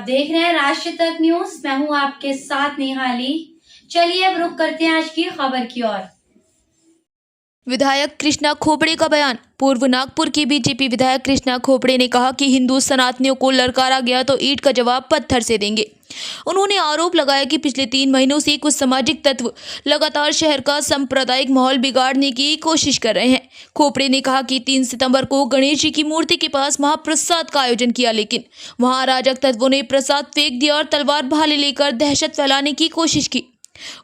देख रहे हैं राष्ट्रीय तक न्यूज। मैं हूं आपके साथ निहाली। चलिए अब रुक करते हैं आज की खबर की ओर। विधायक कृष्णा खोपड़े का बयान। पूर्व नागपुर की बीजेपी विधायक कृष्णा खोपड़े ने कहा कि हिंदू सनातनियों को ललकारा गया तो ईंट का जवाब पत्थर से देंगे। उन्होंने आरोप लगाया कि पिछले 3 महीनों से कुछ सामाजिक तत्व लगातार शहर का सांप्रदायिक माहौल बिगाड़ने की कोशिश कर रहे हैं। खोपड़े ने कहा कि 3 सितंबर को गणेश जी की मूर्ति के पास महाप्रसाद का आयोजन किया, लेकिन वहां अराजक तत्वों ने प्रसाद फेंक दिया और तलवार भाले लेकर दहशत फैलाने की कोशिश की।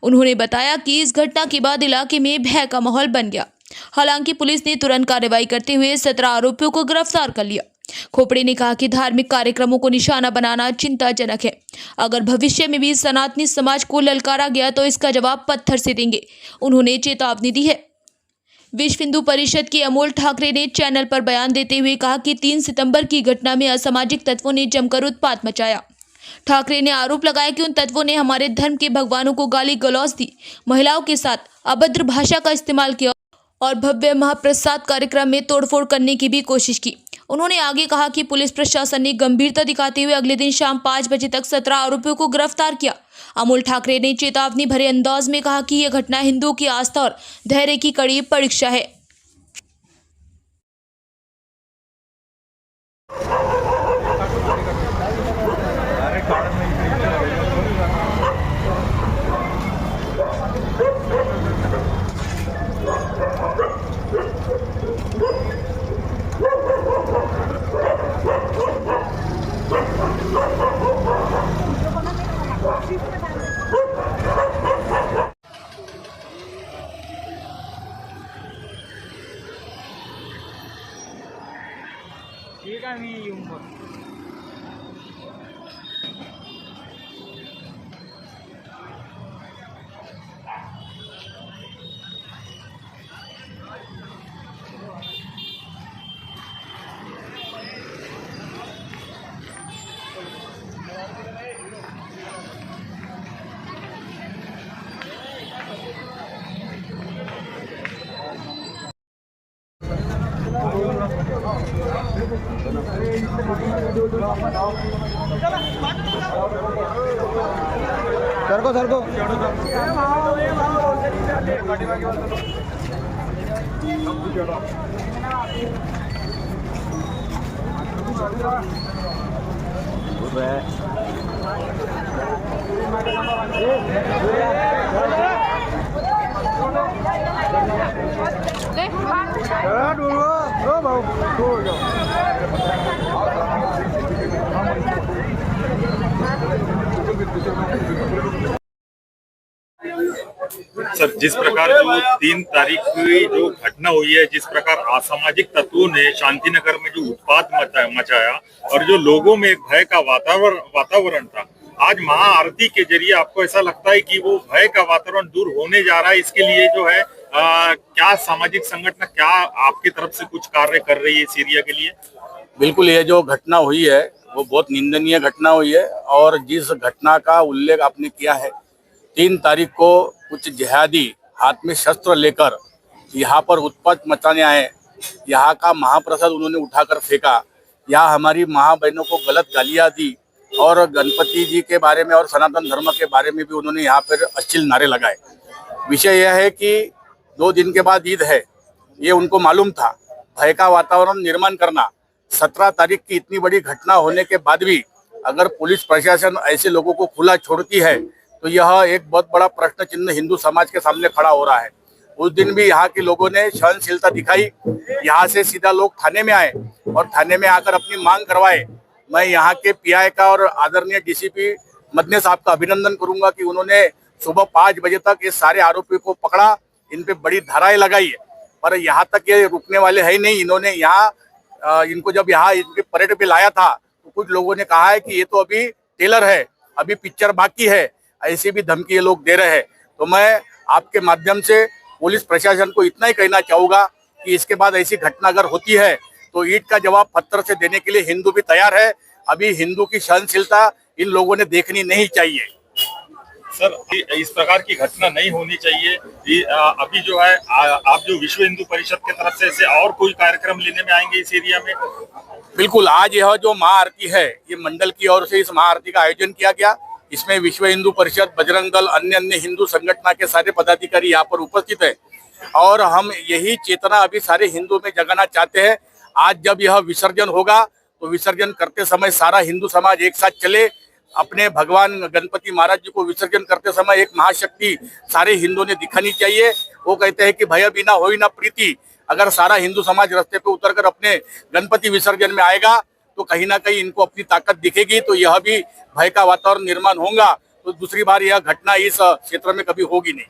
उन्होंने बताया कि इस घटना के बाद इलाके में भय का माहौल बन गया। हालांकि पुलिस ने तुरंत कार्रवाई करते हुए 17 आरोपियों को गिरफ्तार कर लिया। खोपड़े ने कहा कि धार्मिक कार्यक्रमों को निशाना बनाना चिंताजनक है। अगर भविष्य में भी सनातनी समाज को ललकारा गया तो इसका जवाब पत्थर से देंगे। उन्होंने चेतावनी दी है। विश्व हिंदू परिषद के अमोल ठाकरे ने चैनल पर बयान देते हुए कहा कि 3 सितंबर की घटना में असामाजिक तत्वों ने जमकर उत्पात मचाया। ठाकरे ने आरोप लगाया कि उन तत्वों ने हमारे धर्म के भगवानों को गाली गलौज दी, महिलाओं के साथ अभद्र भाषा का इस्तेमाल किया और भव्य महाप्रसाद कार्यक्रम में तोड़फोड़ करने की भी कोशिश की। उन्होंने आगे कहा कि पुलिस प्रशासन ने गंभीरता दिखाते हुए अगले दिन शाम 5 बजे तक 17 आरोपियों को गिरफ्तार किया। अमोल ठाकरे ने चेतावनी भरे अंदाज में कहा कि यह घटना हिंदुओं की आस्था और धैर्य की कड़ी परीक्षा है। ठीक आहे, मी येऊन बघ. सरको सर, जिस प्रकार जो 3 तारीख की जो घटना हुई है, जिस प्रकार असामाजिक तत्वों ने शांतिनगर में जो उत्पात मचाया और जो लोगों में एक भय का वातावरण था, आज महाआरती के जरिए आपको ऐसा लगता है कि वो भय का वातावरण दूर होने जा रहा है? इसके लिए जो है क्या सामाजिक संगठन क्या आपकी तरफ से कुछ कार्य कर रही है इस एरिया के लिए? बिल्कुल, ये जो घटना हुई है वो बहुत निंदनीय घटना हुई है और जिस घटना का उल्लेख आपने किया है, 3 तारीख को कुछ जिहादी हाथ में शस्त्र लेकर यहाँ पर उत्पात मचाने आए। यहाँ का महाप्रसाद उन्होंने उठाकर फेंका। यहाँ हमारी माँ बहनों को गलत गालियाँ दी और गणपति जी के बारे में और सनातन धर्म के बारे में भी उन्होंने यहाँ पर अश्लील नारे लगाए। विषय यह है कि 2 दिन के बाद ईद है, ये उनको मालूम था। भय का वातावरण निर्माण करना, 17 तारीख की इतनी बड़ी घटना होने के बाद भी अगर पुलिस प्रशासन ऐसे लोगों को खुला छोड़ती है तो यह एक बहुत बड़ा प्रश्न चिन्ह हिंदू समाज के सामने खड़ा हो रहा है। उस दिन भी यहाँ के लोगों ने सहनशीलता दिखाई। यहाँ से सीधा लोग थाने में आए और थाने में आकर अपनी मांग करवाए। मैं यहाँ के पीआई का और आदरणीय डीसीपी मदने साहब का अभिनंदन करूंगा कि उन्होंने सुबह 5 बजे तक ये सारे आरोपियों को पकड़ा, इन पे बड़ी धाराएं लगाई है। पर यहाँ तक ये रुकने वाले है नहीं। इन्होंने यहाँ इनको जब यहाँ इनके परेड पे लाया था तो कुछ लोगों ने कहा है कि ये तो अभी टेलर है, अभी पिक्चर बाकी है, ऐसी भी धमकी ये लोग दे रहे हैं। तो मैं आपके माध्यम से पुलिस प्रशासन को इतना ही कहना चाहूंगा कि इसके बाद ऐसी घटना अगर होती है तो ईंट का जवाब पत्थर से देने के लिए हिंदू भी तैयार है। अभी हिंदू की सहनशीलता इन लोगों ने देखनी नहीं चाहिए। सर, इस प्रकार की घटना नहीं होनी चाहिए। अभी जो है आप जो विश्व हिंदू परिषद की तरफ से ऐसे और कोई कार्यक्रम लेने में आएंगे इस एरिया में? बिल्कुल, आज यह जो महाआरती है, ये मंडल की ओर से इस महाआरती का आयोजन किया गया। इसमें विश्व हिंदू परिषद, बजरंग दल, अन्य हिंदू संगठन के सारे पदाधिकारी यहाँ पर उपस्थित है और हम यही चेतना अभी सारे हिंदू में जगाना चाहते हैं। आज जब यह विसर्जन होगा तो विसर्जन करते समय सारा हिंदू समाज एक साथ चले। अपने भगवान गणपति महाराज जी को विसर्जन करते समय एक महाशक्ति सारे हिंदुओं ने दिखानी चाहिए। वो कहते हैं कि भय बिना होई ना प्रीति। अगर सारा हिंदू समाज रास्ते पे उतरकर अपने गणपति विसर्जन में आएगा तो कहीं ना कहीं इनको अपनी ताकत दिखेगी, तो यह भी भय का वातावरण निर्माण होगा। तो दूसरी बार यह घटना इस क्षेत्र में कभी होगी नहीं।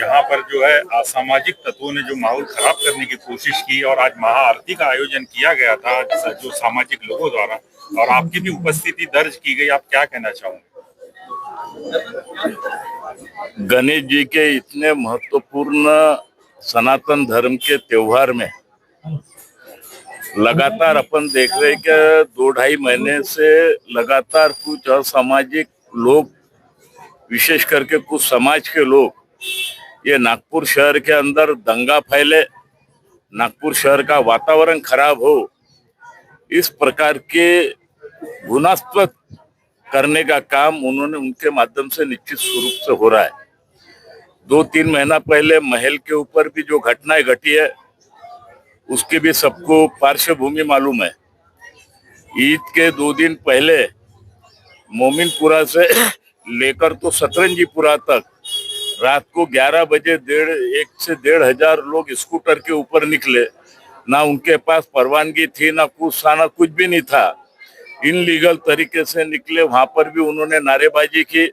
यहाँ पर जो है असामाजिक तत्वों ने जो माहौल खराब करने की कोशिश की और आज महाआरती का आयोजन किया गया था जो सामाजिक लोगों द्वारा, और आपकी भी उपस्थिति दर्ज की गई, आप क्या कहना चाहोगे? गणेश जी के इतने महत्वपूर्ण सनातन धर्म के त्योहार में लगातार अपन देख रहे कि 2-2.5 महीने से लगातार कुछ असामाजिक लोग, विशेष करके कुछ समाज के लोग, ये नागपुर शहर के अंदर दंगा फैले, नागपुर शहर का वातावरण खराब हो, इस प्रकार के गुनास्पद करने का काम उन्होंने उनके माध्यम से निश्चित स्वरूप से हो रहा है। 2-3 महीना पहले महल के ऊपर भी जो घटनाएं घटी है उसकी भी सबको पार्श्वभूमि मालूम है। ईद के 2 दिन पहले मोमिनपुरा से लेकर तो सतरंजीपुरा तक रात को 11 बजे 1 से 1,500 लोग स्कूटर के ऊपर निकले। ना उनके पास परवानगी थी, ना कुछ था, ना कुछ भी नहीं था। इनलीगल तरीके से निकले। वहां पर भी उन्होंने नारेबाजी की।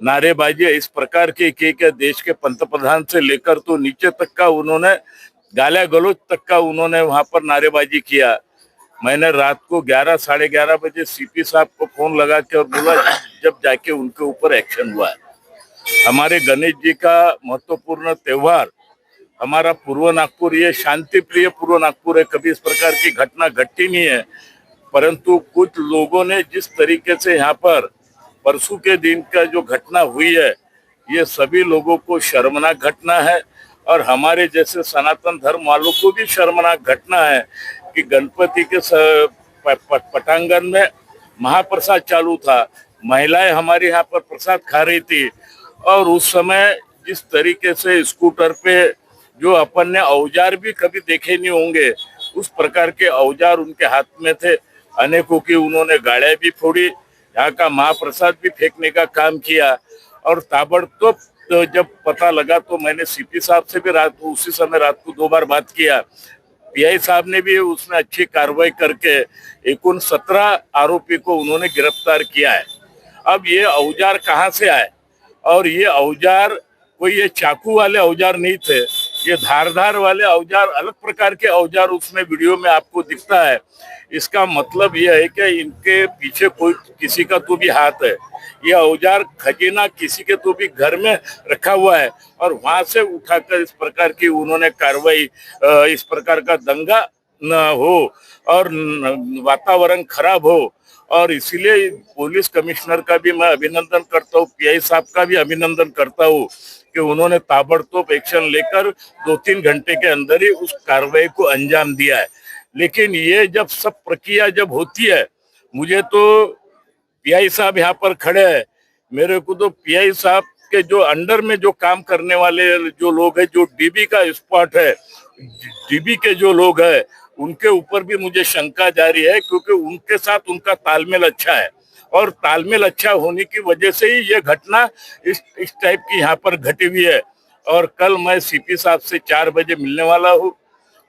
नारेबाजी इस प्रकार की कि देश के पंतप्रधान से लेकर तो नीचे तक का उन्होंने गालियां गलौज तक का उन्होंने वहां पर नारेबाजी किया। मैंने रात को 11 साढ़े 11 बजे सीपी साहब को फोन लगा के और बोला, जब जाके उनके ऊपर एक्शन हुआ है। हमारे गणेश जी का महत्वपूर्ण त्योहार, हमारा पूर्व नागपुर ये शांति प्रिय पूर्व नागपुर है, कभी इस प्रकार की घटना घटी नहीं है। परंतु कुछ लोगों ने जिस तरीके से यहाँ पर परसों के दिन का जो घटना हुई है, ये सभी लोगों को शर्मनाक घटना है और हमारे जैसे सनातन धर्म वालों को भी शर्मनाक घटना है कि गणपति के पटांगण में महाप्रसाद चालू था। महिलाएं हमारे यहाँ पर प्रसाद खा रही थी और उस समय जिस तरीके से स्कूटर पे जो अपन ने औजार भी कभी देखे नहीं होंगे, उस प्रकार के औजार उनके हाथ में थे। अनेकों की उन्होंने गाड़ियां भी फोड़ी, यहाँ का महाप्रसाद भी फेंकने का काम किया। और ताबड़तोड़ तो जब पता लगा तो मैंने सीपी साहब से भी उसी समय रात को 2 बार बात किया। पीआई साहब ने भी उसमें अच्छी कार्रवाई करके कुल 17 आरोपी को उन्होंने गिरफ्तार किया है। अब ये औजार कहाँ से आए? और ये औजार कोई ये चाकू वाले औजार नहीं थे, ये धारदार वाले औजार, अलग प्रकार के औजार उसमें वीडियो में आपको दिखता है। इसका मतलब यह है कि इनके पीछे कोई किसी का तो भी हाथ है। यह औजार खजीना किसी के तो भी घर में रखा हुआ है और वहां से उठाकर इस प्रकार की उन्होंने कार्रवाई, इस प्रकार का दंगा न हो और वातावरण खराब हो। और इसीलिए पुलिस कमिश्नर का भी मैं अभिनंदन करता हूँ, पीआई साहब का भी अभिनंदन करता हूँ कि उन्होंने ताबड़तोड़ एक्शन लेकर 2-3 घंटे के अंदर ही उस कार्रवाई को अंजाम दिया है। लेकिन ये जब सब प्रक्रिया जब होती है, मुझे तो पीआई साहब यहाँ पर खड़े हैं, मेरे को तो पीआई साहब के जो अंडर में जो काम करने वाले जो लोग हैं, जो डीबी का स्पॉट है, डीबी के जो लोग हैं, उनके ऊपर भी मुझे शंका जारी है, क्योंकि उनके साथ उनका तालमेल अच्छा है और तालमेल अच्छा होने की वजह से ही ये घटना इस टाइप की यहाँ पर घटी हुई है। और कल मैं सीपी साहब से 4 बजे मिलने वाला हूँ।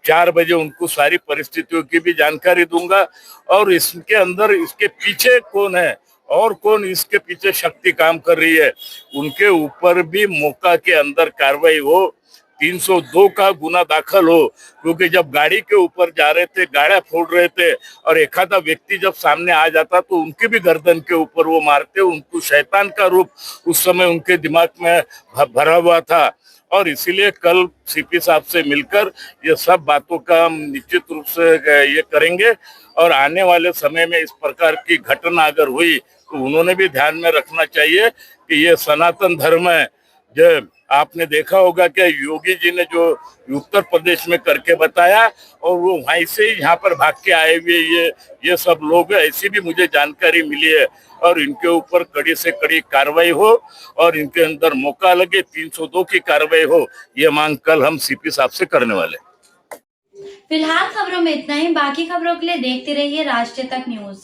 4 बजे उनको सारी परिस्थितियों की भी जानकारी दूंगा और इसके अंदर इसके पीछे कौन है और कौन इसके पीछे शक्ति काम कर रही है, उनके ऊपर भी मौका के अंदर कार्रवाई हो, 302 का गुना दाखिल हो। क्योंकि जब गाड़ी के ऊपर जा रहे थे, गाड़ियां फोड़ रहे थे और एक आधा व्यक्ति जब सामने आ जाता तो उनके भी गर्दन के ऊपर वो मारते। उनको शैतान का रूप उस समय उनके दिमाग में भरा हुआ था और इसीलिए कल सीपी साहब से मिलकर ये सब बातों का हम निश्चित रूप से ये करेंगे और आने वाले समय में इस प्रकार की घटना अगर हुई तो उन्होंने भी ध्यान में रखना चाहिए कि ये सनातन धर्म है, जो आपने देखा होगा कि योगी जी ने जो उत्तर प्रदेश में करके बताया और वो वहीं से ही यहाँ पर भाग के आए हुए ये सब लोग, ऐसी भी मुझे जानकारी मिली है। और इनके ऊपर कड़ी से कड़ी कार्रवाई हो और इनके अंदर मौका लगे, 302 की कार्रवाई हो, ये मांग कल हम सीपी साहब से करने वाले। फिलहाल खबरों में इतना ही। बाकी खबरों के लिए देखते रहिए राष्ट्रीय तक न्यूज।